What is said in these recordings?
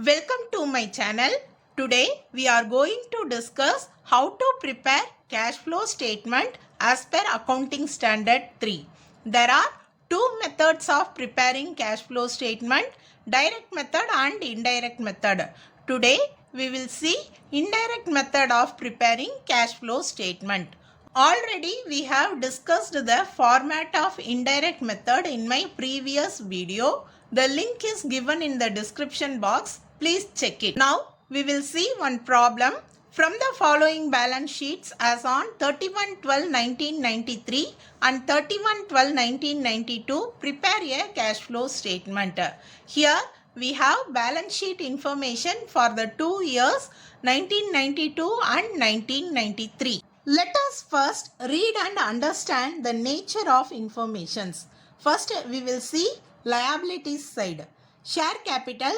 Welcome to my channel. Today we are going to discuss how to prepare cash flow statement as per Accounting Standard 3. There are two methods of preparing cash flow statement, direct method and indirect method. Today we will see indirect method of preparing cash flow statement. Already we have discussed the format of indirect method in my previous video. The link is given in the description box. Please check it. Now we will see one problem. From the following balance sheets as on 31/12/1993 and 31/12/1992, prepare a cash flow statement. Here we have balance sheet information for the 2 years 1992 and 1993. Let us first read and understand the nature of informations. First, we will see liabilities side. Share capital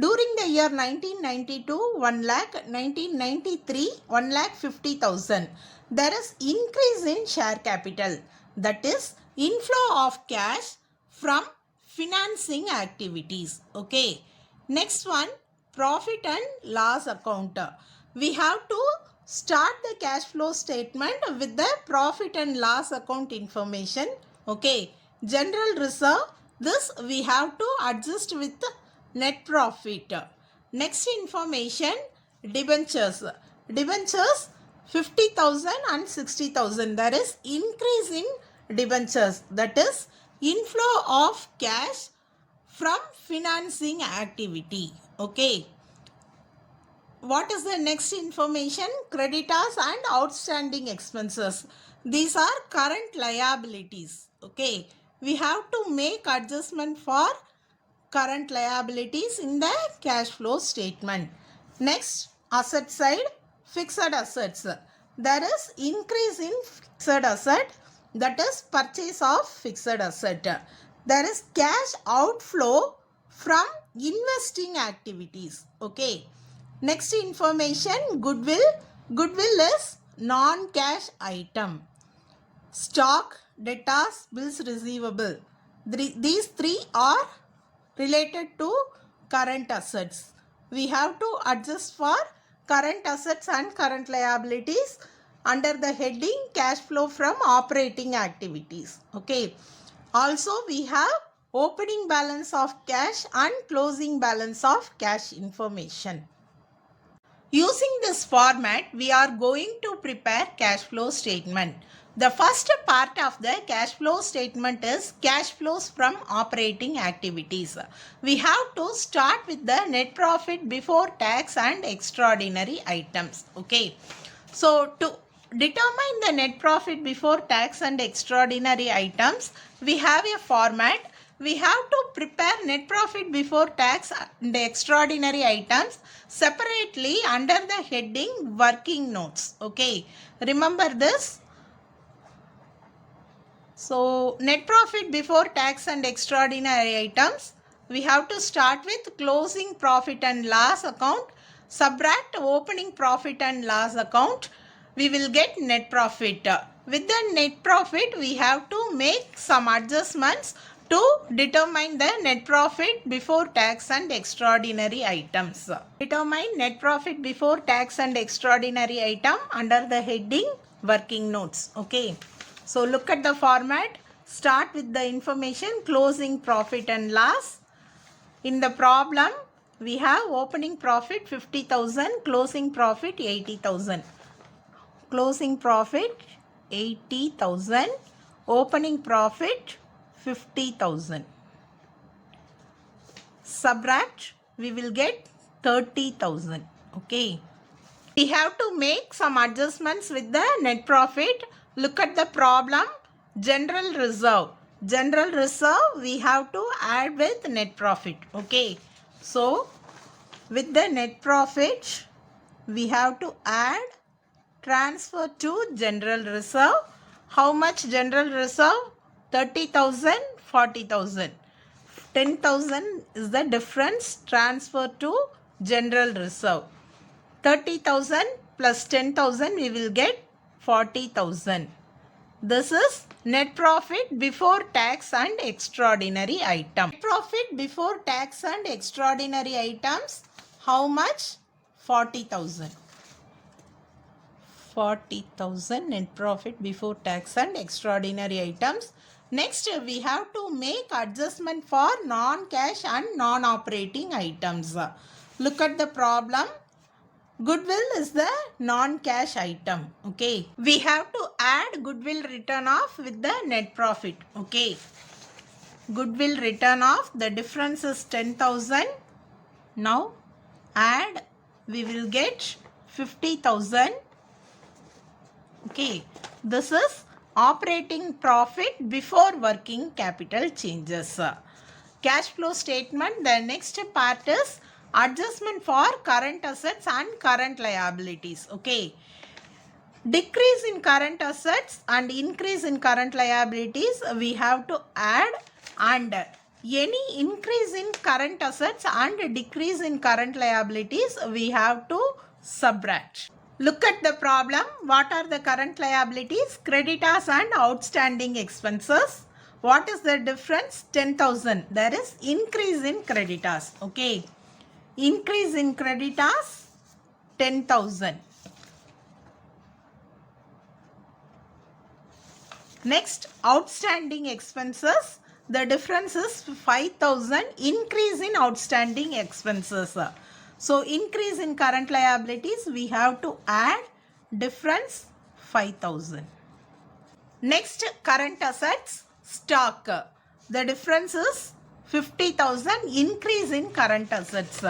during the year 1992, 1 lakh, 1993, 1 lakh 50,000. There is increase in share capital. That is inflow of cash from financing activities. Okay. Next one, profit and loss account. We have to start the cash flow statement with the profit and loss account information. Okay. General reserve, this we have to adjust with net profit. Next information, debentures. Debentures 50,000 and 60,000. There is increase in debentures. That is inflow of cash from financing activity. Okay. What is the next information? Creditors and outstanding expenses. These are current liabilities. Okay. We have to make adjustment for current liabilities in the cash flow statement. Next, asset side, fixed assets. There is increase in fixed asset, that is purchase of fixed asset. There is cash outflow from investing activities. Okay. Next information, goodwill. Goodwill is non-cash item. Stock, debtors, bills receivable. These three are related to current assets. We have to adjust for current assets and current liabilities under the heading cash flow from operating activities. Okay. Also we have opening balance of cash and closing balance of cash information. Using this format, we are going to prepare cash flow statement. The first part of the cash flow statement is cash flows from operating activities. We have to start with the net profit before tax and extraordinary items. Okay. So to determine the net profit before tax and extraordinary items, we have a format. We have to prepare net profit before tax and extraordinary items separately under the heading working notes. Okay. Remember this. So net profit before tax and extraordinary items, we have to start with closing profit and loss account, subtract opening profit and loss account, we will get net profit. With the net profit, we have to make some adjustments to determine the net profit before tax and extraordinary items. Determine net profit before tax and extraordinary item under the heading working notes. Okay. So look at the format. Start with the information closing profit and loss. In the problem, we have opening profit 50,000, closing profit 80,000. Closing profit 80,000, opening profit 50,000. Subtract, we will get 30,000. Okay. We have to make some adjustments with the net profit. Look at the problem. General reserve. General reserve we have to add with net profit. Okay. So, with the net profit, we have to add transfer to general reserve. How much general reserve? 30,000, 40,000. 10,000 is the difference. Transfer to general reserve. 30,000 plus 10,000 we will get 40,000. This is net profit before tax and extraordinary item. Net profit before tax and extraordinary items, how much? 40,000. 40,000 net profit before tax and extraordinary items. Next, we have to make adjustment for non-cash and non-operating items. Look at the problem. Goodwill is the non-cash item. Okay. We have to add goodwill written off with the net profit. Okay. Goodwill written off. The difference is 10,000. Now add. We will get 50,000. Okay. This is operating profit before working capital changes. Cash flow statement. The next part is adjustment for current assets and current liabilities. Okay. Decrease in current assets and increase in current liabilities we have to add, and any increase in current assets and decrease in current liabilities we have to subtract. Look at the problem. What are the current liabilities? Creditors and outstanding expenses. What is the difference? 10,000. There is increase in creditors. Okay. Increase in creditors 10,000. Next, outstanding expenses. The difference is 5,000. Increase in outstanding expenses. So, increase in current liabilities we have to add difference 5,000. Next, current assets, stock. The difference is 50,000. Increase in current assets.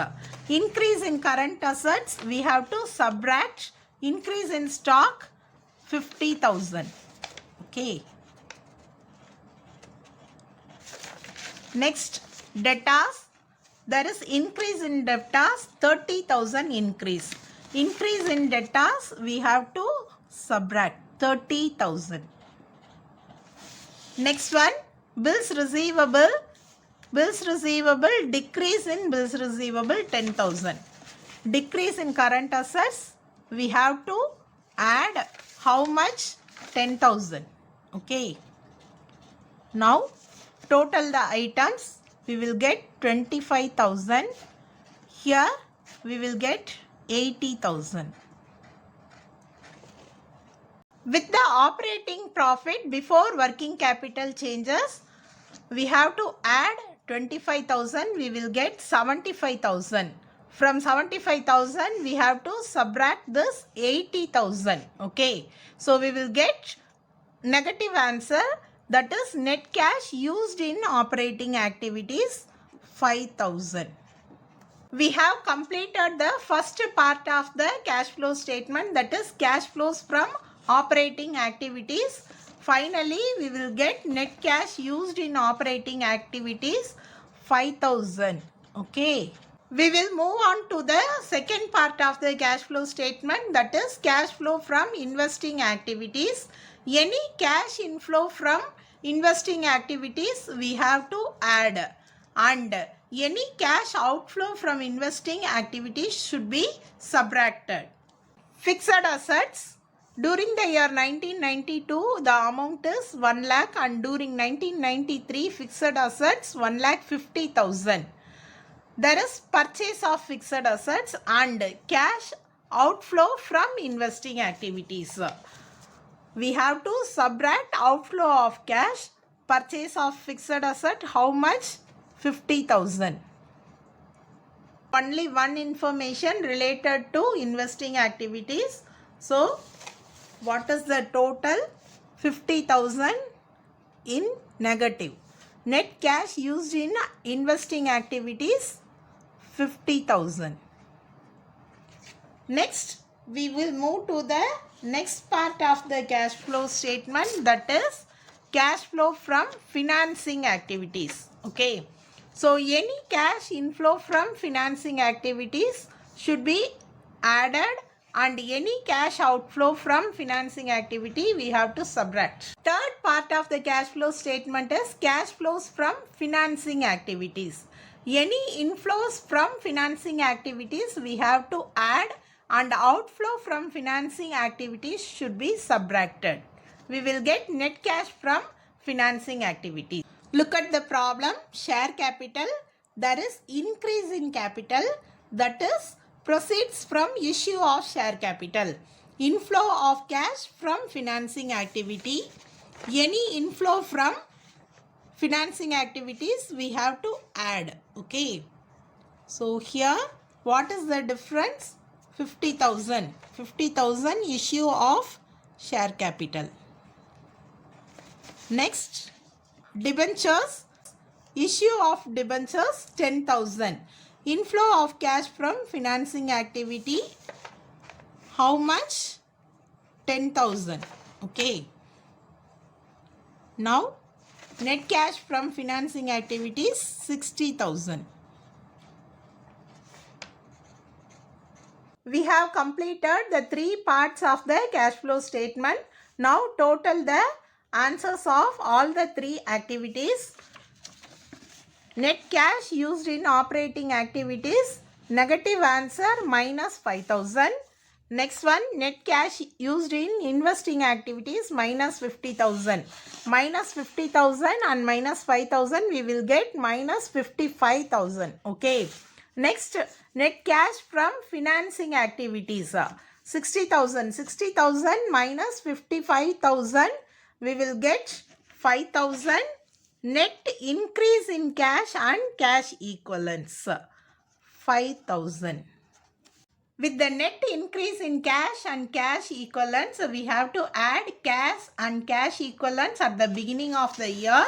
Increase in current assets we have to subtract increase in stock 50,000. Okay. Next, debtors. There is increase in debtors 30,000 increase. Increase in debtors we have to subtract 30,000. Next one, bills receivable. Bills receivable, decrease in bills receivable 10,000. Decrease in current assets we have to add how much? 10,000. Okay. Now total the items. We will get 25,000. Here we will get 80,000. With the operating profit before working capital changes, we have to add 25,000. We will get 75,000. From 75,000 we have to subtract this 80,000. Okay. So we will get negative answer, that is net cash used in operating activities 5,000. We have completed the first part of the cash flow statement, that is cash flows from operating activities. Finally, we will get net cash used in operating activities 5,000. Okay. We will move on to the second part of the cash flow statement, that is cash flow from investing activities. Any cash inflow from investing activities we have to add, and any cash outflow from investing activities should be subtracted. Fixed assets. During the year 1992 the amount is 1 lakh, and during 1993 fixed assets 1,50,000. There is purchase of fixed assets and cash outflow from investing activities. We have to subtract outflow of cash, purchase of fixed asset, how much? 50,000. Only one information related to investing activities. So, what is the total? 50,000 in negative. Net cash used in investing activities 50,000. Next, we will move to the next part of the cash flow statement, that is cash flow from financing activities. Okay. So, any cash inflow from financing activities should be added, and any cash outflow from financing activity we have to subtract. Third part of the cash flow statement is cash flows from financing activities. Any inflows from financing activities we have to add, and outflow from financing activities should be subtracted. we will get net cash from financing activities. Look at the problem. Share capital. There is increase in capital, that is proceeds from issue of share capital. Inflow of cash from financing activity. Any inflow from financing activities we have to add. Okay. So here what is the difference? 50,000. 50,000 issue of share capital. Next, debentures. Issue of debentures 10,000. Inflow of cash from financing activity. How much? 10,000. Okay. Now, net cash from financing activities 60,000. We have completed the three parts of the cash flow statement. Now total the answers of all the three activities. Net cash used in operating activities, negative answer minus 5,000. Next one, net cash used in investing activities minus 50,000. Minus 50,000 and minus 5,000 we will get minus 55,000. Okay. Next, net cash from financing activities. 60,000. 60,000 minus 55,000 we will get 5,000. Net increase in cash and cash equivalents 5,000. With the net increase in cash and cash equivalents, we have to add cash and cash equivalents at the beginning of the year.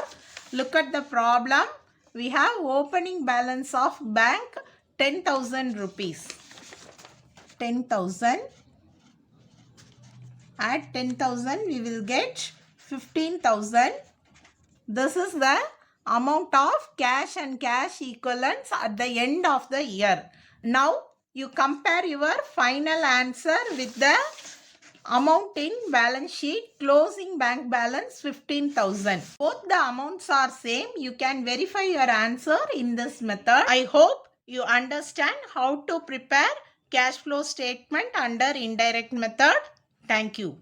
Look at the problem. We have opening balance of bank 10,000 rupees. 10,000. Add 10,000 we will get 15,000. This is the amount of cash and cash equivalents at the end of the year. Now you compare your final answer with the amount in balance sheet. Closing bank balance 15,000. Both the amounts are same. You can verify your answer in this method. I hope you understand how to prepare cash flow statement under indirect method. Thank you.